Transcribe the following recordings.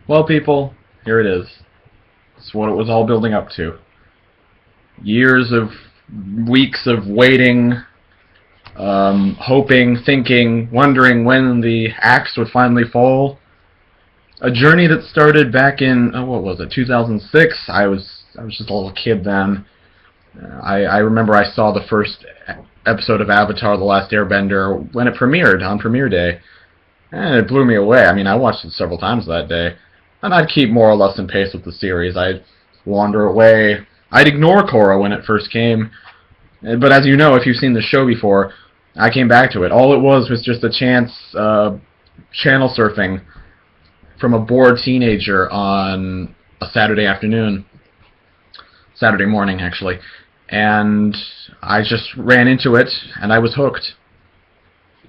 Well, people, here it is. It's what it was all building up to. Years of weeks of waiting, hoping, thinking, wondering when the axe would finally fall. A journey that started back in, what was it, 2006? I was just a little kid then. I remember I saw the first episode of Avatar: The Last Airbender when it premiered on premiere day, and it blew me away. I mean, I watched it several times that day, and I'd keep more or less in pace with the series. I'd wander away. I'd ignore Korra when it first came, but as you know, if you've seen the show before, I came back to it. All it was just a chance channel surfing from a bored teenager on a Saturday afternoon. Saturday morning, actually. And I just ran into it, and I was hooked.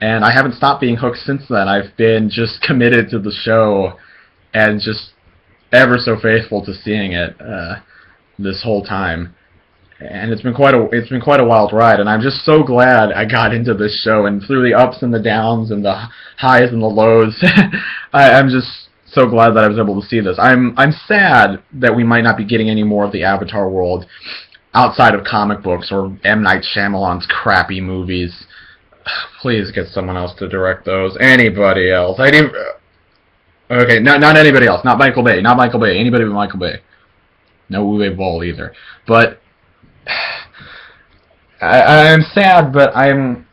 And I haven't stopped being hooked since then. I've been just committed to the show and just ever so faithful to seeing it this whole time. And it's been quite a wild ride, and I'm just so glad I got into this show, and through the ups and the downs and the highs and the lows. I'm just so glad that I was able to see this. I'm sad that we might not be getting any more of the Avatar world outside of comic books or M. Night Shyamalan's crappy movies. Please get someone else to direct those. Anybody else. Okay, not anybody else. Not Michael Bay. Not Michael Bay. Anybody but Michael Bay. No Uwe Boll either. But I'm sad, but I'm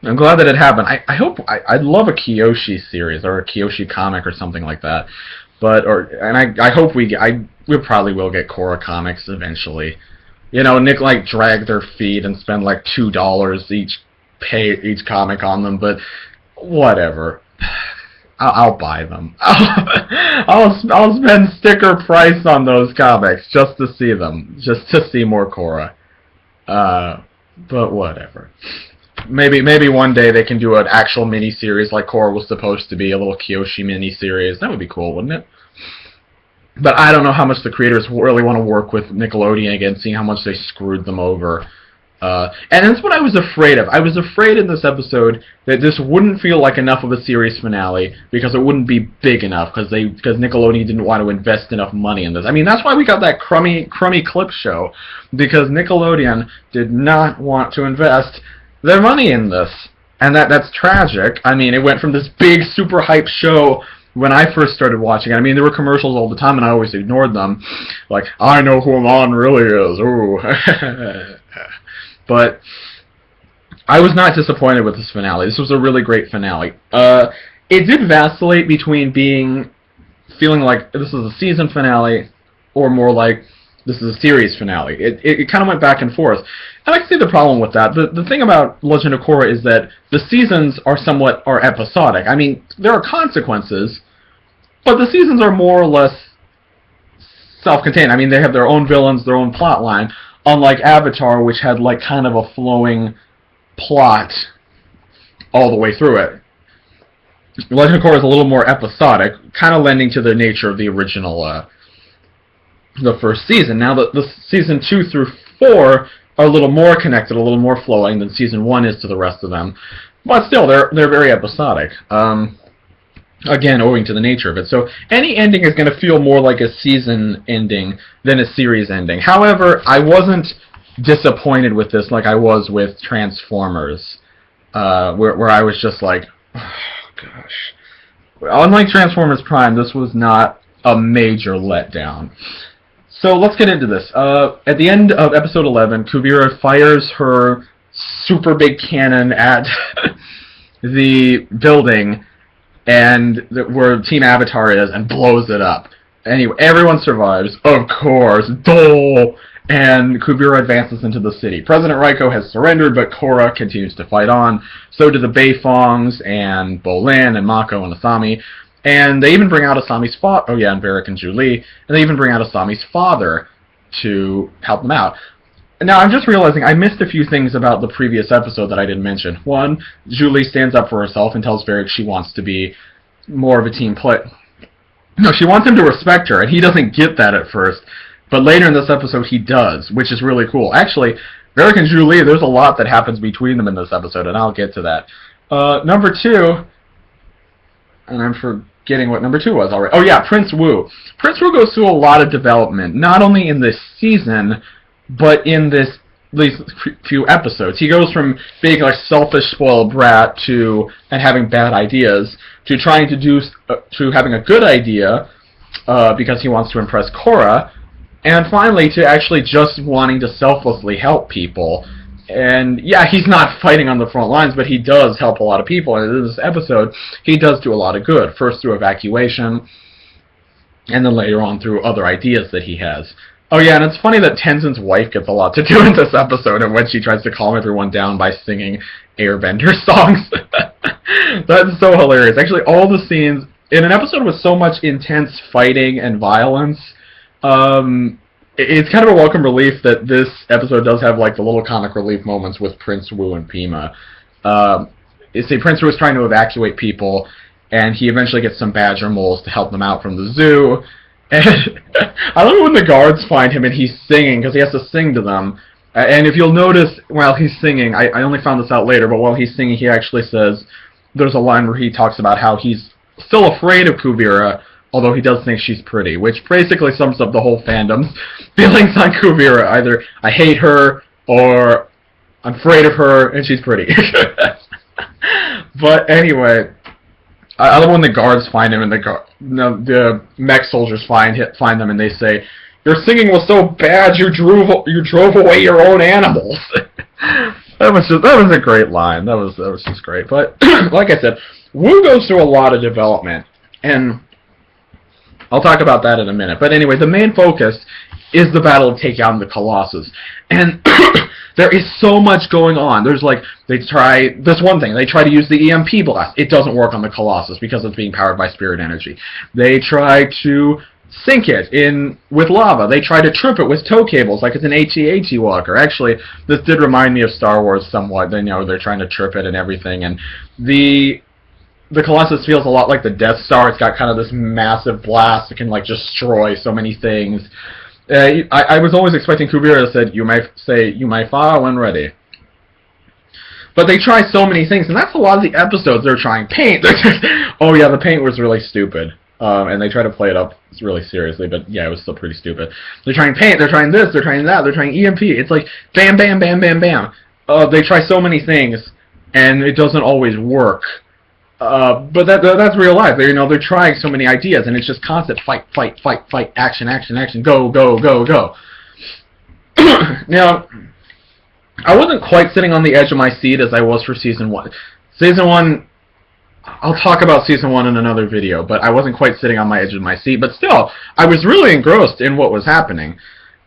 glad that it happened. I'd love a Kyoshi series or a Kyoshi comic or something like that. I hope we probably will get Korra comics eventually. You know, Nick drag their feet and spend $2 each comic on them, but whatever. I'll buy them. I'll spend sticker price on those comics just to see them, just to see more Korra. But whatever. Maybe one day they can do an actual mini-series like Korra was supposed to be, a little Kyoshi mini-series. That would be cool, wouldn't it? But I don't know how much the creators really want to work with Nickelodeon again, seeing how much they screwed them over. And that's what I was afraid of. I was afraid in this episode that this wouldn't feel like enough of a series finale because it wouldn't be big enough because Nickelodeon didn't want to invest enough money in this. I mean, that's why we got that crummy clip show, because Nickelodeon did not want to invest their money in this. And that's tragic. I mean, it went from this big, super hype show when I first started watching it. I mean, there were commercials all the time, and I always ignored them. Like, I know who Amon really is. Ooh. But I was not disappointed with this finale. This was a really great finale. It did vacillate between feeling like this is a season finale or more like this is a series finale. It kind of went back and forth. And I can see the problem with that. The thing about Legend of Korra is that the seasons are episodic. I mean, there are consequences, but the seasons are more or less self-contained. I mean, they have their own villains, their own plot line, unlike Avatar, which had kind of a flowing plot all the way through it. Legend of Korra is a little more episodic, kind of lending to the nature of the original, the first season. Now, the season 2 through 4 are a little more connected, a little more flowing than season 1 is to the rest of them. But still, they're very episodic. Again, owing to the nature of it. So any ending is going to feel more like a season ending than a series ending. However, I wasn't disappointed with this like I was with Transformers, where I was just like, oh, gosh. Unlike Transformers Prime, this was not a major letdown. So let's get into this. At the end of episode 11, Kuvira fires her super big cannon at the building and where Team Avatar is, and blows it up. Anyway, everyone survives, of course, Dole, and Kuvira advances into the city. President Raiko has surrendered, but Korra continues to fight on. So do the Beifongs, and Bolin, and Mako, and Asami. And they even bring out Asami's father, oh yeah, and Varric and Julie, and they even bring out Asami's father to help them out. Now, I'm just realizing I missed a few things about the previous episode that I didn't mention. One, Julie stands up for herself and tells Varric she wants to be more of a team player. No, she wants him to respect her, and he doesn't get that at first. But later in this episode, he does, which is really cool. Actually, Varric and Julie, there's a lot that happens between them in this episode, and I'll get to that. Number 2, and I'm forgetting what number 2 was already. Oh yeah, Prince Wu. Prince Wu goes through a lot of development, not only in this season, but in these few episodes. He goes from being a selfish, spoiled brat and having bad ideas to trying to having a good idea because he wants to impress Korra, and finally to actually just wanting to selflessly help people. And yeah, he's not fighting on the front lines, but he does help a lot of people. And in this episode, he does do a lot of good. First through evacuation, and then later on through other ideas that he has. Oh yeah, and it's funny that Tenzin's wife gets a lot to do in this episode, and when she tries to calm everyone down by singing Airbender songs. That's so hilarious. Actually, all the scenes in an episode with so much intense fighting and violence, it's kind of a welcome relief that this episode does have like the little comic relief moments with Prince Wu and Pima. You see, Prince Wu is trying to evacuate people, and he eventually gets some badger moles to help them out from the zoo. And I love it when the guards find him and he's singing, because he has to sing to them. And if you'll notice, while he's singing, I only found this out later, but while he's singing, he actually says, there's a line where he talks about how he's still afraid of Kuvira, although he does think she's pretty, which basically sums up the whole fandom's feelings on Kuvira. Either I hate her, or I'm afraid of her, and she's pretty. But anyway, I love when the guards find him, and the mech soldiers find them, and they say, "Your singing was so bad, you drove away your own animals." that was a great line. That was just great. But like I said, Wu goes through a lot of development, and I'll talk about that in a minute. But anyway, the main focus is the battle of taking out the Colossus. And there is so much going on. There's like, they try to use the EMP blast. It doesn't work on the Colossus because it's being powered by spirit energy. They try to sink it in with lava. They try to trip it with tow cables like it's an AT-AT walker. Actually, this did remind me of Star Wars somewhat. They're trying to trip it and everything. And the Colossus feels a lot like the Death Star. It's got kind of this massive blast that can like destroy so many things. I was always expecting Kuvira to say, you may fire when ready. But they try so many things, and that's a lot of the episodes. They're trying paint. Oh yeah, the paint was really stupid. And they try to play it up really seriously, but yeah, it was still pretty stupid. They're trying paint, they're trying this, they're trying that, they're trying EMP. It's like bam, bam, bam, bam, bam. They try so many things, and it doesn't always work. But that's real life. They're trying so many ideas, and it's just constant fight, fight, fight, fight, action, action, action, go, go, go, go. Now, I wasn't quite sitting on the edge of my seat as I was for Season 1. Season 1, I'll talk about Season 1 in another video, but I wasn't quite sitting on my edge of my seat. But still, I was really engrossed in what was happening.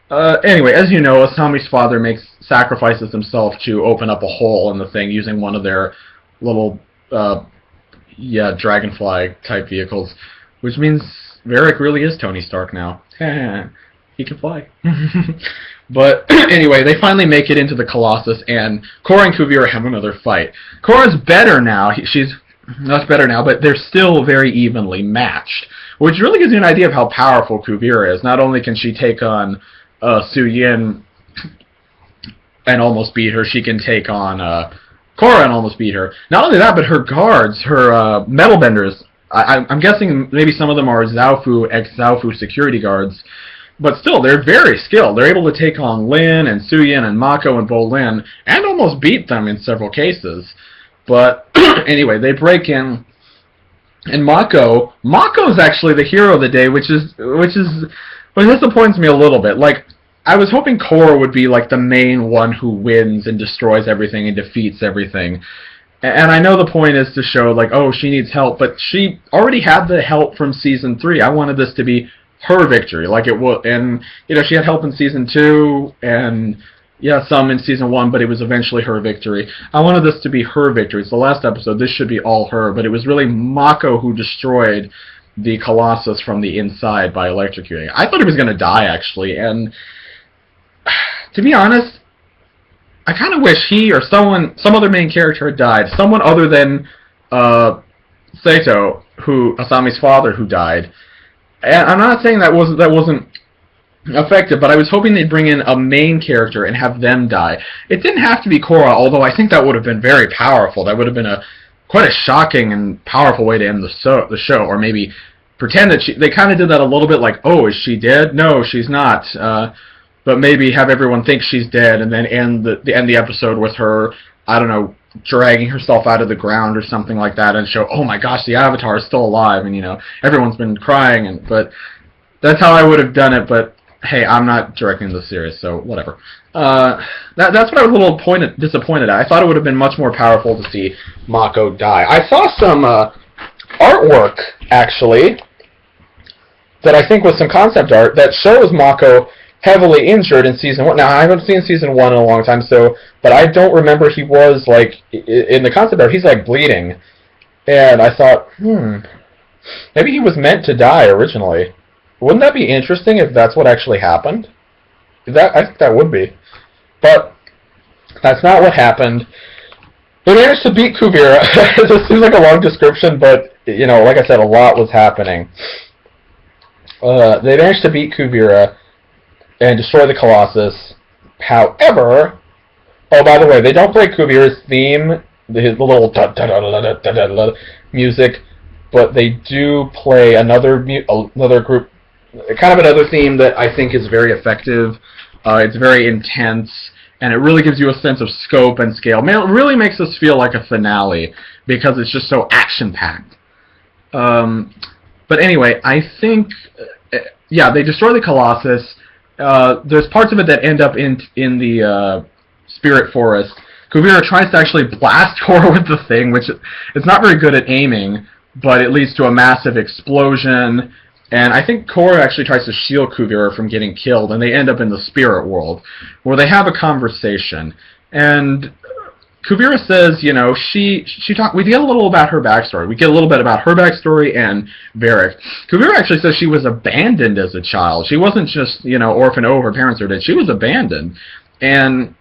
Anyway, as you know, Asami's father sacrifices himself to open up a hole in the thing using one of their little dragonfly-type vehicles, which means Varric really is Tony Stark now. He can fly. But anyway, they finally make it into the Colossus, and Korra and Kuvira have another fight. Korra's better now. She's much better now, but they're still very evenly matched, which really gives you an idea of how powerful Kuvira is. Not only can she take on Su Yin and almost beat her, she can take on Korra and almost beat her. Not only that, but her guards, her metal benders, I'm guessing maybe some of them are ex-Zaofu security guards, but still, they're very skilled. They're able to take on Lin and Su Yin and Mako and Bolin, and almost beat them in several cases. But anyway, they break in, and Mako's actually the hero of the day, which disappoints me a little bit. Like, I was hoping Korra would be like the main one who wins and destroys everything and defeats everything. And I know the point is to show, like, oh, she needs help, but she already had the help from Season 3. I wanted this to be her victory, like it was. And, she had help in Season 2, and, yeah, some in Season 1, but it was eventually her victory. I wanted this to be her victory. It's the last episode. This should be all her, but it was really Mako who destroyed the Colossus from the inside by electrocuting. I thought he was going to die, actually, and to be honest, I kind of wish he or some other main character had died. Someone other than Sato, Asami's father, who died. And I'm not saying that wasn't effective, but I was hoping they'd bring in a main character and have them die. It didn't have to be Korra, although I think that would have been very powerful. That would have been quite a shocking and powerful way to end the show, or maybe pretend that they kind of did that a little bit, like, oh, is she dead? No, she's not. But maybe have everyone think she's dead, and then end the episode with her, I don't know, dragging herself out of the ground or something like that, and show, oh my gosh, the Avatar is still alive, and everyone's been crying, but that's how I would have done it. But hey, I'm not directing the series, so whatever. That's what I was a little disappointed at. I thought it would have been much more powerful to see Mako die. I saw some artwork, actually, that I think was some concept art that shows Mako heavily injured in Season 1. Now, I haven't seen Season 1 in a long time, but I don't remember he was, like, in the concept art, he's, like, bleeding. And I thought, maybe he was meant to die originally. Wouldn't that be interesting if that's what actually happened? I think that would be. But that's not what happened. They managed to beat Kuvira. This seems like a long description, but, like I said, a lot was happening. They managed to beat Kuvira and destroy the Colossus. However, oh, by the way, they don't play Kuvira's theme, the little music, but they do play another group, kind of another theme that I think is very effective. It's very intense, and it really gives you a sense of scope and scale. Man, it really makes us feel like a finale because it's just so action-packed. But anyway, I think, yeah, they destroy the Colossus. There's parts of it that end up in the Spirit Forest. Kuvira tries to actually blast Korra with the thing, which is not very good at aiming, but it leads to a massive explosion. And I think Korra actually tries to shield Kuvira from getting killed, and they end up in the spirit world, where they have a conversation. And Kuvira says, we get a little about her backstory. We get a little bit about her backstory and Varric. Kuvira actually says she was abandoned as a child. She wasn't just, orphaned, oh, her parents are dead. She was abandoned. And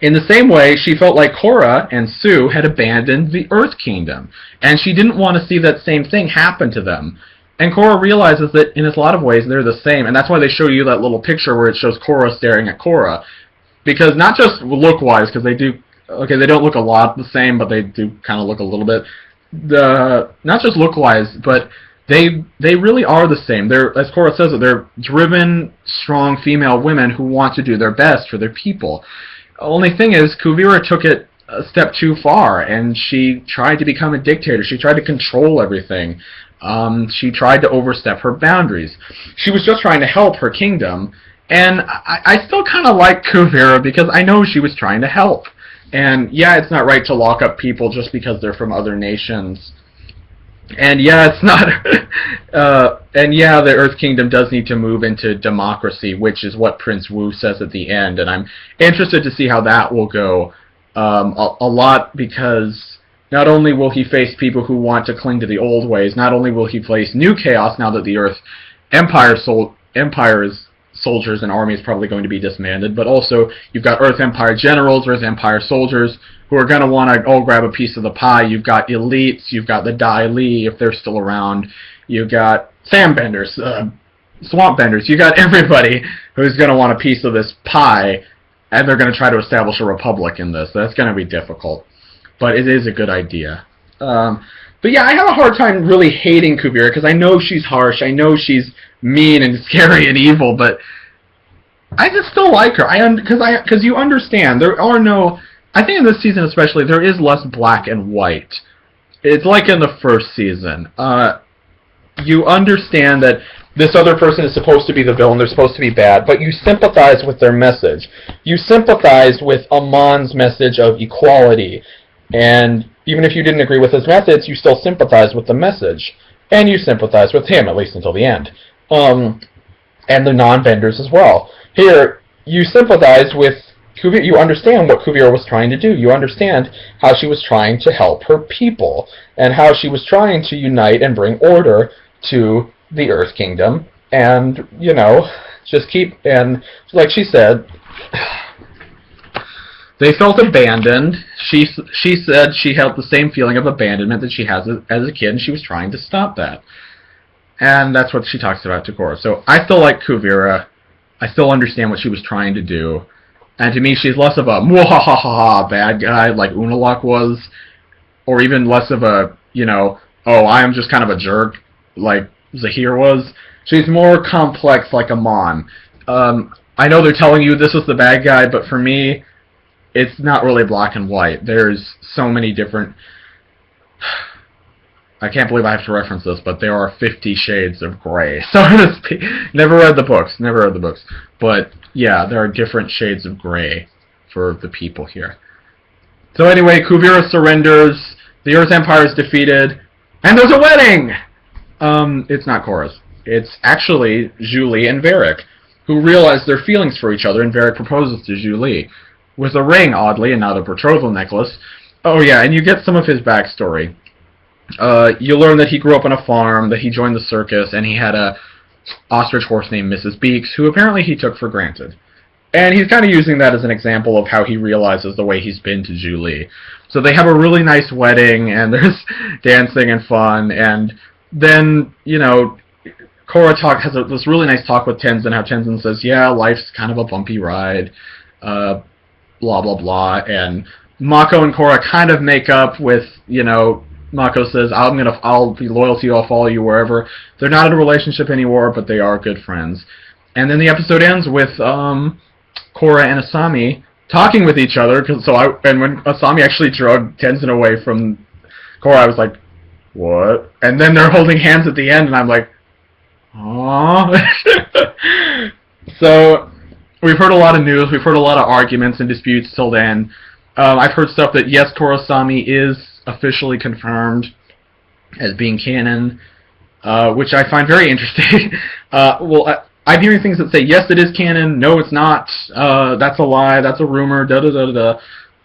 in the same way, she felt like Korra and Sue had abandoned the Earth Kingdom. And she didn't want to see that same thing happen to them. And Korra realizes that in a lot of ways they're the same. And that's why they show you that little picture where it shows Korra staring at Korra. Because not just look-wise, because they don't look a lot the same, but they do kind of look a little bit. Not just look-wise, but they really are the same. They're, as Korra says, they're driven, strong female women who want to do their best for their people. Only thing is, Kuvira took it a step too far, and she tried to become a dictator. She tried to control everything. She tried to overstep her boundaries. She was just trying to help her kingdom, and I still kind of like Kuvira because I know she was trying to help. And yeah, it's not right to lock up people just because they're from other nations. And yeah, it's not. And yeah, the Earth Kingdom does need to move into democracy, which is what Prince Wu says at the end. And I'm interested to see how that will go. A lot, because not only will he face people who want to cling to the old ways, not only will he face new chaos now that the Earth Empire's soldiers and army is probably going to be disbanded, but also you've got Earth Empire generals, Earth Empire soldiers who are going to want to all grab a piece of the pie. You've got elites, you've got the Dai Li if they're still around, you've got sandbenders, swamp benders, you got everybody who's going to want a piece of this pie, and they're going to try to establish a republic in this. That's going to be difficult, but it is a good idea. But yeah, I have a hard time really hating Kuvira because I know she's harsh, I know she's mean and scary and evil, but I just still like her. Because you understand, there are no. I think in this season especially, there is less black and white. It's like in the first season. You understand that this other person is supposed to be the villain, they're supposed to be bad, but you sympathize with their message. You sympathize with Amon's message of equality, and even if you didn't agree with his methods, you still sympathize with the message. And you sympathize with him, at least until the end. And the non-benders as well. Here, you sympathize with Kuvira. You understand what Kuvira was trying to do. You understand how she was trying to help her people, and how she was trying to unite and bring order to the Earth Kingdom. And, just keep, and like she said, they felt abandoned. She said she felt the same feeling of abandonment that she has as a kid, and she was trying to stop that. And that's what she talks about to Korra. So I still like Kuvira. I still understand what she was trying to do. And to me, she's less of a mwahaha bad guy like Unalaq was. or even less of a, oh, I am just kind of a jerk, like Zahir was. She's more complex, like Amon. I know they're telling you this is the bad guy, but for me, it's not really black and white. There's so many different... I can't believe I have to reference this, but there are 50 shades of gray, so to speak. Never read the books. But, yeah, there are different shades of gray for the people here. So anyway, Kuvira surrenders, the Earth Empire is defeated, and there's a wedding! It's not Korra's. It's actually Julie and Varric, who realize their feelings for each other, and Varric proposes to Julie. With a ring, oddly, and not a betrothal necklace. Oh yeah, and you get some of his backstory. You learn that he grew up on a farm, that he joined the circus, and he had a ostrich horse named Mrs. Beaks, who apparently he took for granted. And he's kind of using that as an example of how he realizes the way he's been to Julie. So they have a really nice wedding, and there's dancing and fun, and then, Korra has this really nice talk with Tenzin, how Tenzin says, yeah, life's kind of a bumpy ride, blah, blah, blah, and Mako and Korra kind of make up with, Mako says, I'll be loyal to you, I'll follow you wherever. They're not in a relationship anymore, but they are good friends. And then the episode ends with Korra and Asami talking with each other, and when Asami actually drug Tenzin away from Korra, I was like, what? And then they're holding hands at the end, and I'm like, aww. So, we've heard a lot of news, we've heard a lot of arguments and disputes till then. I've heard stuff that, yes, Korrasami is officially confirmed as being canon, which I find very interesting. I'm hearing things that say, yes, it is canon, no, it's not, that's a lie, that's a rumor, da-da-da-da-da.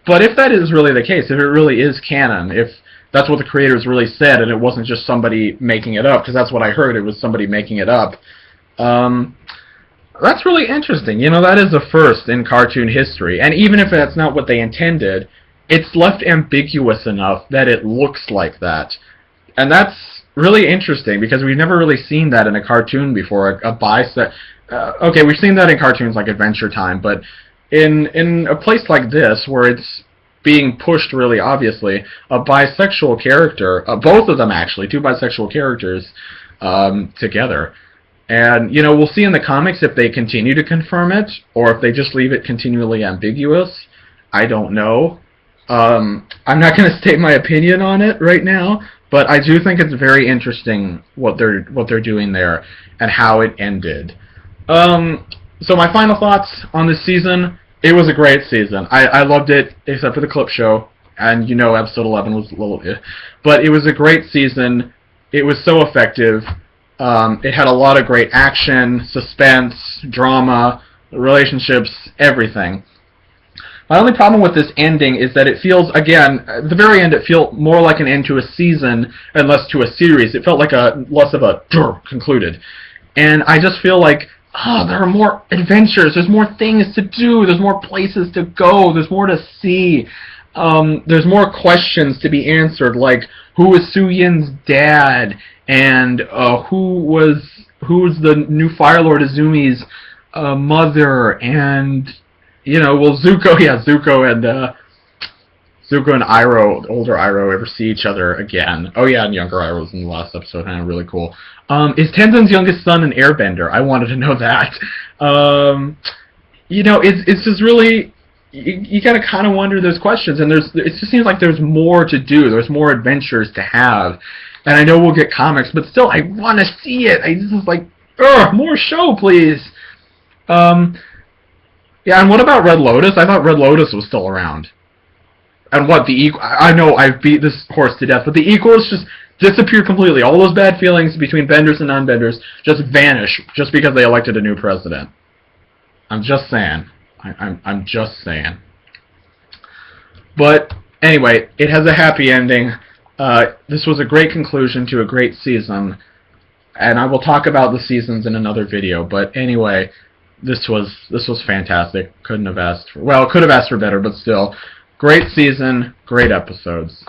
But if that is really the case, if it really is canon, if that's what the creators really said, and it wasn't just somebody making it up, because that's what I heard, it was somebody making it up, that's really interesting. That is a first in cartoon history. And even if that's not what they intended, it's left ambiguous enough that it looks like that. And that's really interesting, because we've never really seen that in a cartoon before. Okay, we've seen that in cartoons like Adventure Time, but in a place like this, where it's being pushed really obviously, a bisexual character, both of them actually, two bisexual characters together. And, we'll see in the comics if they continue to confirm it, or if they just leave it continually ambiguous. I don't know. I'm not going to state my opinion on it right now, but I do think it's very interesting what they're doing there, and how it ended. So my final thoughts on this season, it was a great season. I loved it, except for the clip show, and episode 11 was a little... But it was a great season. It was so effective. It had a lot of great action, suspense, drama, relationships, everything. My only problem with this ending is that it feels, again, at the very end, it felt more like an end to a season and less to a series. It felt like less of a concluded. And I just feel like, there are more adventures, there's more things to do, there's more places to go, there's more to see. There's more questions to be answered, like, who is Suyin's dad? And who's the new Fire Lord Izumi's mother? And will Zuko and Iroh, older Iroh, ever see each other again? Oh yeah, and younger Iroh was in the last episode, and really cool. Is Tenzin's youngest son an airbender? I wanted to know that. It's just really, you gotta kind of wonder those questions, and it just seems like there's more to do, there's more adventures to have. And I know we'll get comics, but still, I want to see it. I just like, more show, please. Yeah, and what about Red Lotus? I thought Red Lotus was still around. And what, I know I've beat this horse to death, but the equals just disappear completely. All those bad feelings between benders and non-benders just vanish just because they elected a new president. I'm just saying. I'm just saying. But, anyway, it has a happy ending. This was a great conclusion to a great season, and I will talk about the seasons in another video, but anyway, this was fantastic. Could have asked for better, but still, great season, great episodes.